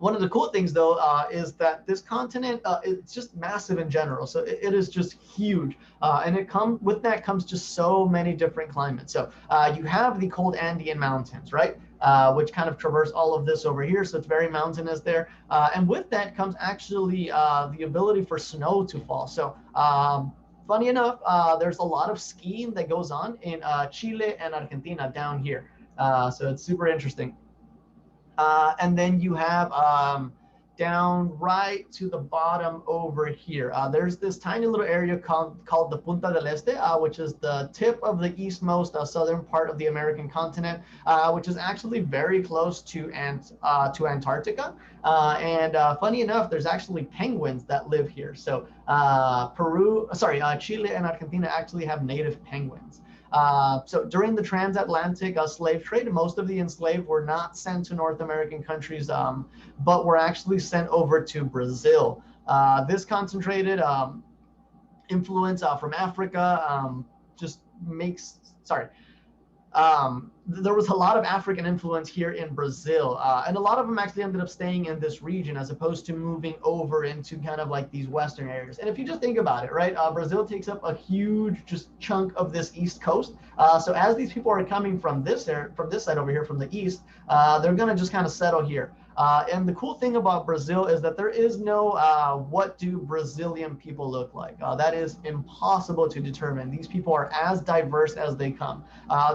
One of the cool things, though, is that this continent, it's just massive in general. So it is just huge. And with that comes just so many different climates. So you have the cold Andean mountains, right? Which kind of traverse all of this over here. So it's very mountainous there. And with that comes actually the ability for snow to fall. So funny enough, there's a lot of skiing that goes on in Chile and Argentina down here. So it's super interesting. And then you have down right to the bottom over here, there's this tiny little area called the Punta del Este, which is the tip of the eastmost southern part of the American continent, which is actually very close to Antarctica. And funny enough, there's actually penguins that live here. So Chile and Argentina actually have native penguins. So during the transatlantic slave trade, most of the enslaved were not sent to North American countries, but were actually sent over to Brazil. This concentrated influence from Africa just makes, there was a lot of African influence here in Brazil, and a lot of them actually ended up staying in this region as opposed to moving over into kind of like these Western areas. And if you just think about it, right, Brazil takes up a huge just chunk of this East Coast. So as these people are coming from this side over here, from the East, they're going to just kind of settle here. And the cool thing about Brazil is that there is no what do Brazilian people look like. That is impossible to determine. These people are as diverse as they come.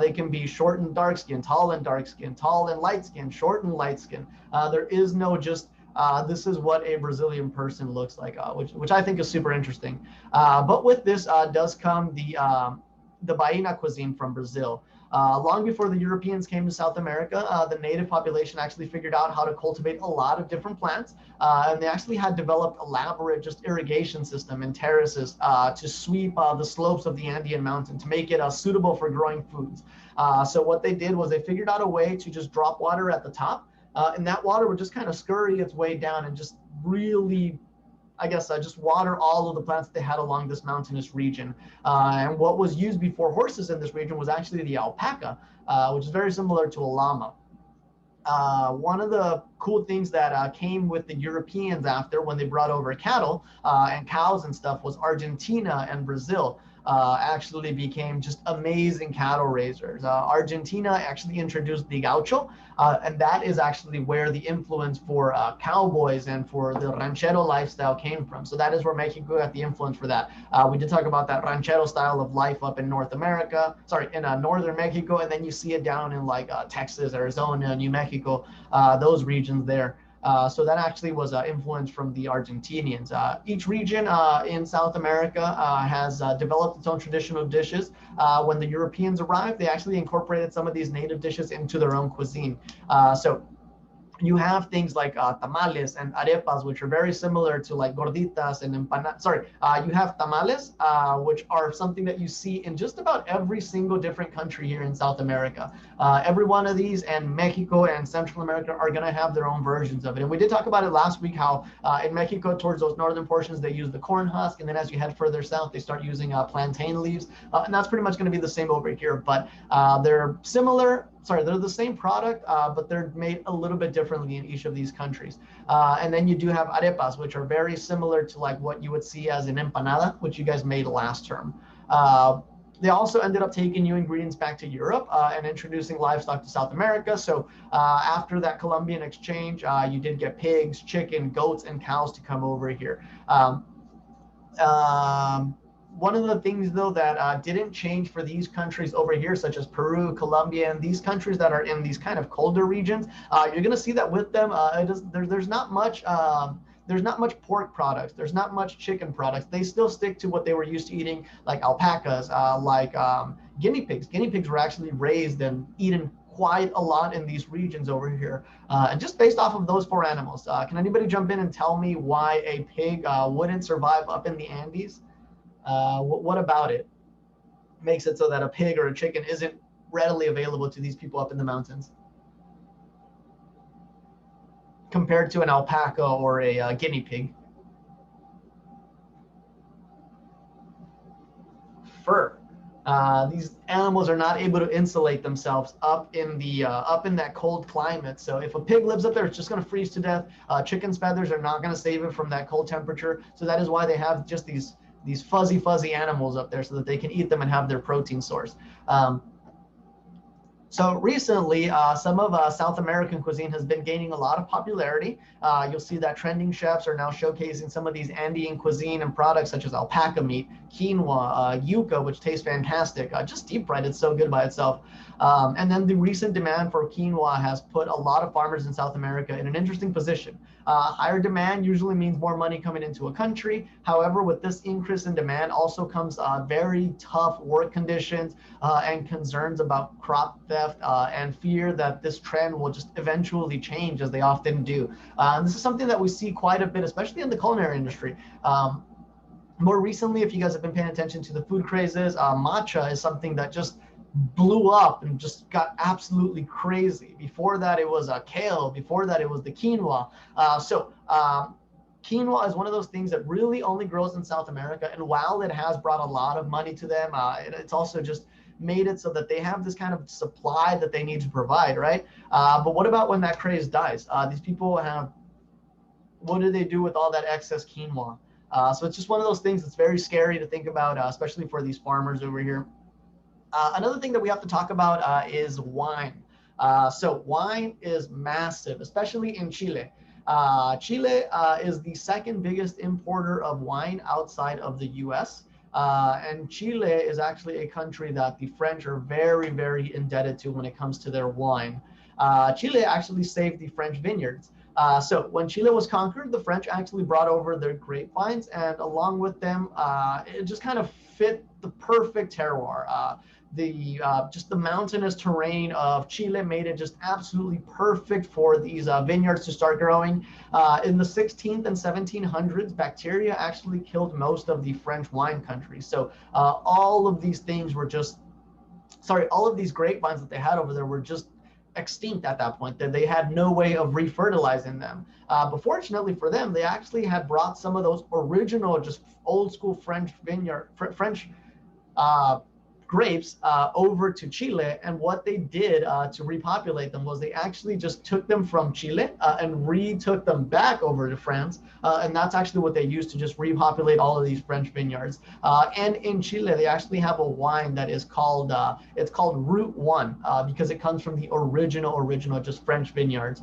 They can be short and dark skin, tall and dark skin, tall and light skin, short and light skin. There is no just this is what a Brazilian person looks like, which I think is super interesting. But with this does come the Baína cuisine from Brazil. Long before the Europeans came to South America, the native population actually figured out how to cultivate a lot of different plants. And they actually had developed elaborate just irrigation system and terraces to sweep the slopes of the Andean mountain to make it suitable for growing foods. So what they did was they figured out a way to just drop water at the top. And that water would just kind of scurry its way down and just really, just water all of the plants that they had along this mountainous region. And what was used before horses in this region was actually the alpaca, which is very similar to a llama. One of the cool things that came with the Europeans after when they brought over cattle and cows and stuff was Argentina and Brazil. Actually became just amazing cattle raisers. Argentina actually introduced the gaucho, and that is actually where the influence for cowboys and for the ranchero lifestyle came from. So that is where Mexico got the influence for that. We did talk about that ranchero style of life up in Northern Mexico, and then you see it down in like Texas, Arizona, New Mexico, those regions there. So that actually was influenced from the Argentinians. Each region in South America has developed its own traditional dishes. When the Europeans arrived, they actually incorporated some of these native dishes into their own cuisine. So you have things like tamales and arepas, which are very similar to like gorditas and empanadas. You have tamales, which are something that you see in just about every single different country here in South America. Every one of these, and Mexico and Central America are going to have their own versions of it. And we did talk about it last week, how in Mexico, towards those northern portions, they use the corn husk. And then as you head further south, they start using plantain leaves. And that's pretty much going to be the same over here. But they're similar. They're the same product, but they're made a little bit differently in each of these countries. And then you do have arepas, which are very similar to like what you would see as an empanada, which you guys made last term. They also ended up taking new ingredients back to Europe and introducing livestock to South America. So after that Colombian exchange, you did get pigs, chicken, goats, and cows to come over here. One of the things, though, that didn't change for these countries over here, such as Peru, Colombia, and these countries that are in these kind of colder regions, you're going to see that with them, there's not much. There's not much pork products. There's not much chicken products. They still stick to what they were used to eating, like alpacas, guinea pigs. Guinea pigs were actually raised and eaten quite a lot in these regions over here. And just based off of those four animals, can anybody jump in and tell me why a pig wouldn't survive up in the Andes? What about it makes it so that a pig or a chicken isn't readily available to these people up in the mountains compared to an alpaca or a guinea pig? Fur. These animals are not able to insulate themselves up in that cold climate. So if a pig lives up there, it's just going to freeze to death. Chicken's feathers are not going to save it from that cold temperature. So that is why they have just these fuzzy animals up there, so that they can eat them and have their protein source. So recently, some of South American cuisine has been gaining a lot of popularity. You'll see that trending chefs are now showcasing some of these Andean cuisine and products such as alpaca meat, quinoa, yuca, which tastes fantastic. Just deep fried, it's so good by itself. And then the recent demand for quinoa has put a lot of farmers in South America in an interesting position. Higher demand usually means more money coming into a country. However, with this increase in demand also comes very tough work conditions and concerns about crop theft and fear that this trend will just eventually change, as they often do. This is something that we see quite a bit, especially in the culinary industry. More recently, if you guys have been paying attention to the food crazes, matcha is something that just blew up and just got absolutely crazy. Before that, it was kale. Before that, it was the quinoa. Quinoa is one of those things that really only grows in South America. And while it has brought a lot of money to them, it's also just made it so that they have this kind of supply that they need to provide, right? But what about when that craze dies? These people what do they do with all that excess quinoa? So it's just one of those things that's very scary to think about, especially for these farmers over here. Another thing that we have to talk about is wine. So wine is massive, especially in Chile. Chile is the second biggest importer of wine outside of the US. And Chile is actually a country that the French are very, very indebted to when it comes to their wine. Chile actually saved the French vineyards. So when Chile was conquered, the French actually brought over their grapevines, and along with them, it just kind of fit the perfect terroir. Just the mountainous terrain of Chile made it just absolutely perfect for these vineyards to start growing. In the 16th and 1700s, bacteria actually killed most of the French wine country. So all of these grapevines that they had over there were just extinct at that point, that they had no way of refertilizing them. But fortunately for them, they actually had brought some of those original, just old school French grapes over to Chile. And what they did to repopulate them was they actually just took them from Chile and retook them back over to France. And that's actually what they used to just repopulate all of these French vineyards. And in Chile, they actually have a wine that is called, it's called Route 1 because it comes from the original just French vineyards.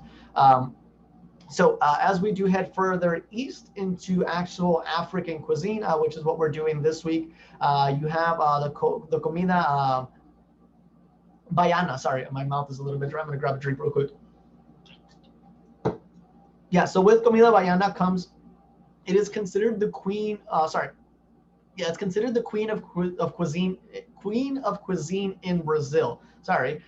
So as we do head further east into actual African cuisine, which is what we're doing this week, you have the comida baiana. Sorry, my mouth is a little bit dry. I'm going to grab a drink real quick. Yeah, so with comida baiana comes, it is considered the queen, it's considered the queen of cuisine in Brazil. Sorry,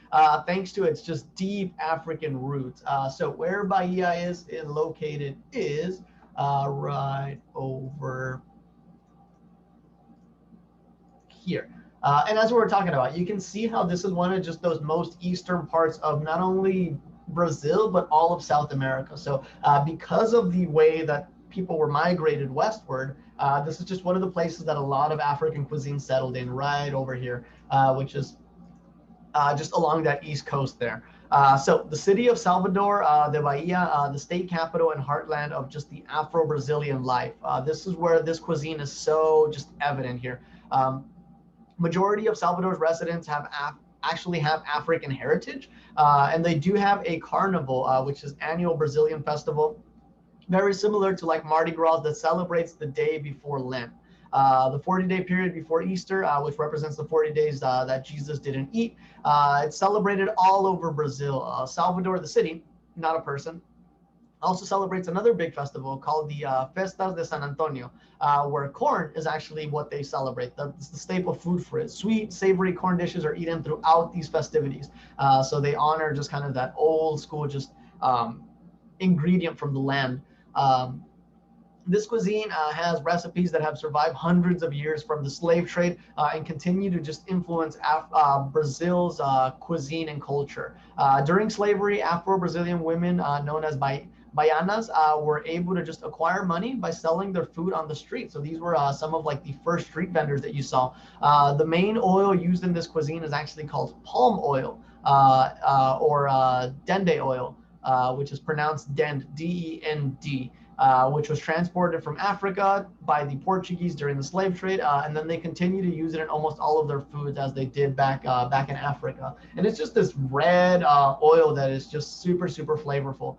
thanks to its just deep African roots. So where Bahia is located is right over here. And as we were talking about, you can see how this is one of just those most eastern parts of not only Brazil, but all of South America. So because of the way that people were migrated westward, this is just one of the places that a lot of African cuisine settled in, right over here, which is just along that east coast there. So the city of Salvador de Bahia, the state capital and heartland of just the Afro-Brazilian life. This is where this cuisine is so just evident here. Majority of Salvador's residents actually have African heritage, and they do have a carnival, which is annual Brazilian festival, very similar to like Mardi Gras, that celebrates the day before Lent. The 40-day period before Easter, which represents the 40 days that Jesus didn't eat. It's celebrated all over Brazil. Salvador, the city, not a person, also celebrates another big festival called the Festas de San Antonio, where corn is actually what they celebrate. That's the staple food for it. Sweet, savory corn dishes are eaten throughout these festivities. So they honor just kind of that old school, just ingredient from the land. This cuisine has recipes that have survived hundreds of years from the slave trade and continue to just influence Brazil's cuisine and culture. During slavery, Afro-Brazilian women known as Bayanas were able to just acquire money by selling their food on the street. So these were some of like the first street vendors that you saw. The main oil used in this cuisine is actually called palm oil or dende oil, which is pronounced dend, D-E-N-D. Which was transported from Africa by the Portuguese during the slave trade, and then they continue to use it in almost all of their foods as they did back in Africa. And it's just this red oil that is just super, super flavorful.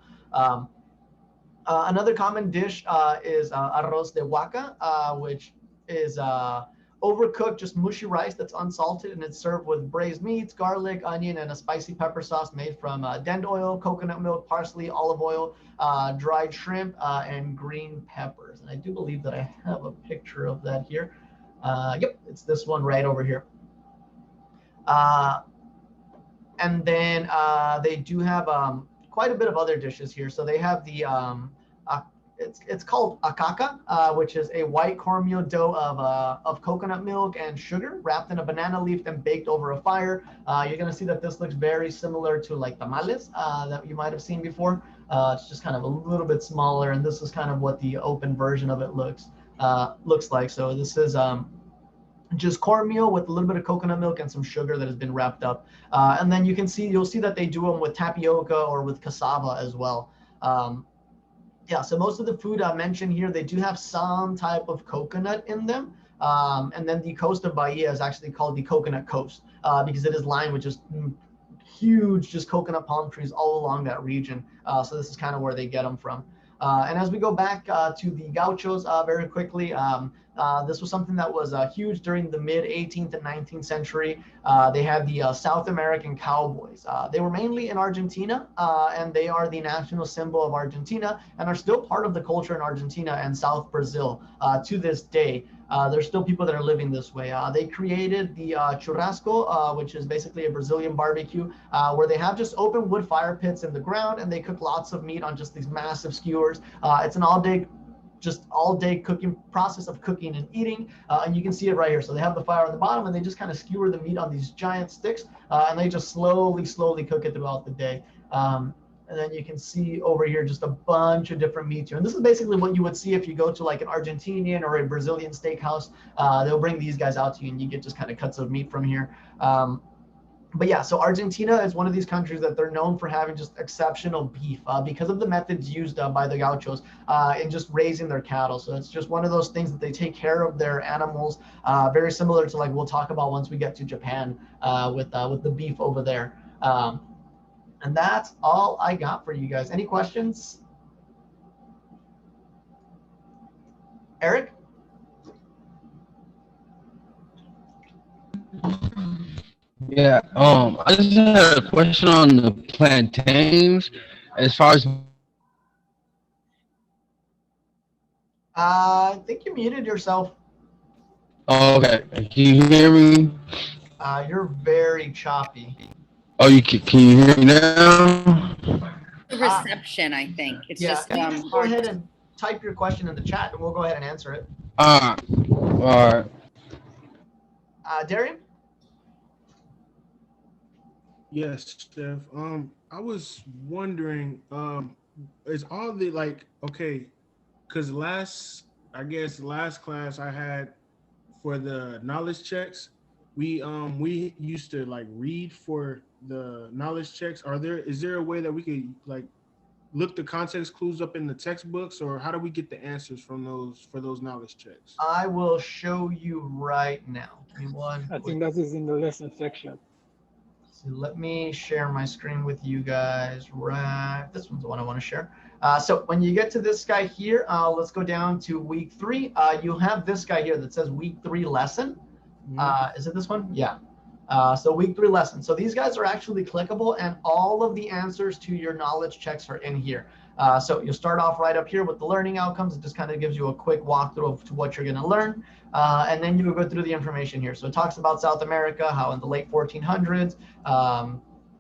Another common dish is arroz de huaca, which is overcooked, just mushy rice that's unsalted, and it's served with braised meats, garlic, onion, and a spicy pepper sauce made from dend oil, coconut milk, parsley, olive oil, dried shrimp, and green peppers. And I do believe that I have a picture of that here. Yep, it's this one right over here. And then they do have quite a bit of other dishes here. So they have the it's called akaka, which is a white cornmeal dough of coconut milk and sugar wrapped in a banana leaf and baked over a fire. You're gonna see that this looks very similar to like tamales that you might have seen before. It's just kind of a little bit smaller, and this is kind of what the open version of it looks like. So this is just cornmeal with a little bit of coconut milk and some sugar that has been wrapped up. And then you'll see that they do them with tapioca or with cassava as well. Yeah, so most of the food I mentioned here, they do have some type of coconut in them. And then the coast of Bahia is actually called the Coconut Coast because it is lined with just huge, just coconut palm trees all along that region. So this is kind of where they get them from. And as we go back to the gauchos very quickly, this was something that was huge during the mid 18th and 19th century. They had the South American cowboys. They were mainly in Argentina, and they are the national symbol of Argentina and are still part of the culture in Argentina and South Brazil to this day. There's still people that are living this way. They created the churrasco, which is basically a Brazilian barbecue, where they have just open wood fire pits in the ground, and they cook lots of meat on just these massive skewers. It's an all day cooking process of cooking and eating, and you can see it right here. So they have the fire on the bottom, and they just kind of skewer the meat on these giant sticks, and they just slowly cook it throughout the day. And then you can see over here just a bunch of different meats here. And this is basically what you would see if you go to like an Argentinian or a Brazilian steakhouse. They'll bring these guys out to you, and you get just kind of cuts of meat from here. But yeah, so Argentina is one of these countries that they're known for having just exceptional beef because of the methods used by the gauchos in just raising their cattle. So it's just one of those things that they take care of their animals, very similar to like we'll talk about once we get to Japan with the beef over there. And that's all I got for you guys. Any questions? Eric? Yeah, I just had a question on the plantains as far as. I think you muted yourself. Oh, okay. Can you hear me? You're very choppy. Oh, can you hear me now? The reception, I think. It's just you just go ahead and type your question in the chat, and we'll go ahead and answer it. All right. Darian? Yes, Chef. I was wondering, is all the because last class I had for the knowledge checks, we used to like read for the knowledge checks. Is there a way that we could like look the context clues up in the textbooks, or how do we get the answers for those knowledge checks? I will show you right now. Give me one. I think that is in the lesson section. So let me share my screen with you guys. Right, this one's the one I want to share. So when you get to this guy here, let's go down to week 3. You'll have this guy here that says week 3 lesson. Is it this one? Yeah. So week 3 lesson. So these guys are actually clickable, and all of the answers to your knowledge checks are in here. So you'll start off right up here with the learning outcomes. It just kind of gives you a quick walkthrough of what you're going to learn. And then you go through the information here. So it talks about South America, how in the late 1400s,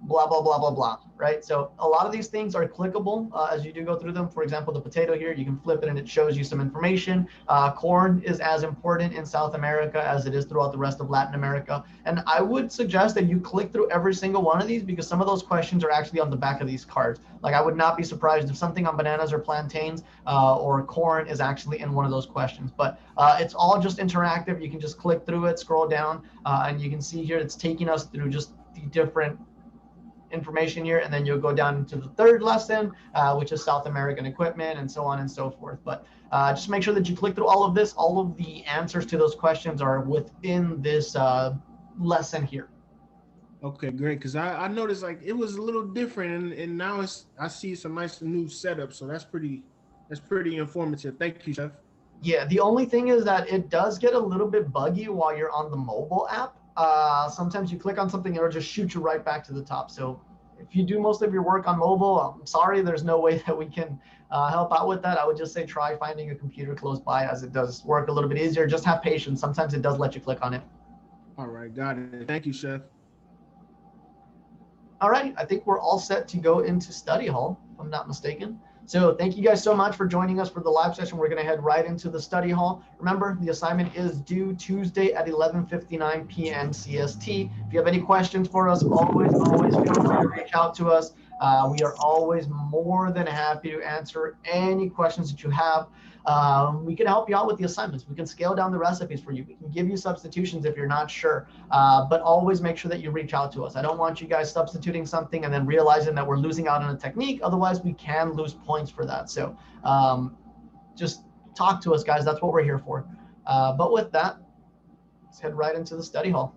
blah, blah, blah, blah, blah, right? So a lot of these things are clickable as you do go through them. For example, the potato here, you can flip it and it shows you some information. Corn is as important in South America as it is throughout the rest of Latin America. And I would suggest that you click through every single one of these because some of those questions are actually on the back of these cards. Like I would not be surprised if something on bananas or plantains or corn is actually in one of those questions. But it's all just interactive. You can just click through it, scroll down, and you can see here it's taking us through just the different information here, and then you'll go down into the third lesson, which is South American equipment and so on and so forth. But just make sure that you click through all of this. All of the answers to those questions are within this lesson here. Okay, great. Because I noticed like it was a little different, and now I see some nice new setup. So that's pretty informative. Thank you, Chef. Yeah, the only thing is that it does get a little bit buggy while you're on the mobile app. Sometimes you click on something and it'll just shoot you right back to the top. So if you do most of your work on mobile, I'm sorry, there's no way that we can help out with that. I would just say try finding a computer close by, as it does work a little bit easier. Just have patience. Sometimes it does let you click on it. All right, got it. Thank you, Chef. All right, I think we're all set to go into study hall, if I'm not mistaken. So thank you guys so much for joining us for the live session. We're going to head right into the study hall. Remember, the assignment is due Tuesday at 11:59 p.m. CST. If you have any questions for us, always feel free to reach out to us. We are always more than happy to answer any questions that you have. We can help you out with the assignments. We can scale down the recipes for you. We can give you substitutions if you're not sure, but always make sure that you reach out to us. I don't want you guys substituting something and then realizing that we're losing out on a technique. Otherwise, we can lose points for that. So just talk to us, guys. That's what we're here for. But with that, let's head right into the study hall.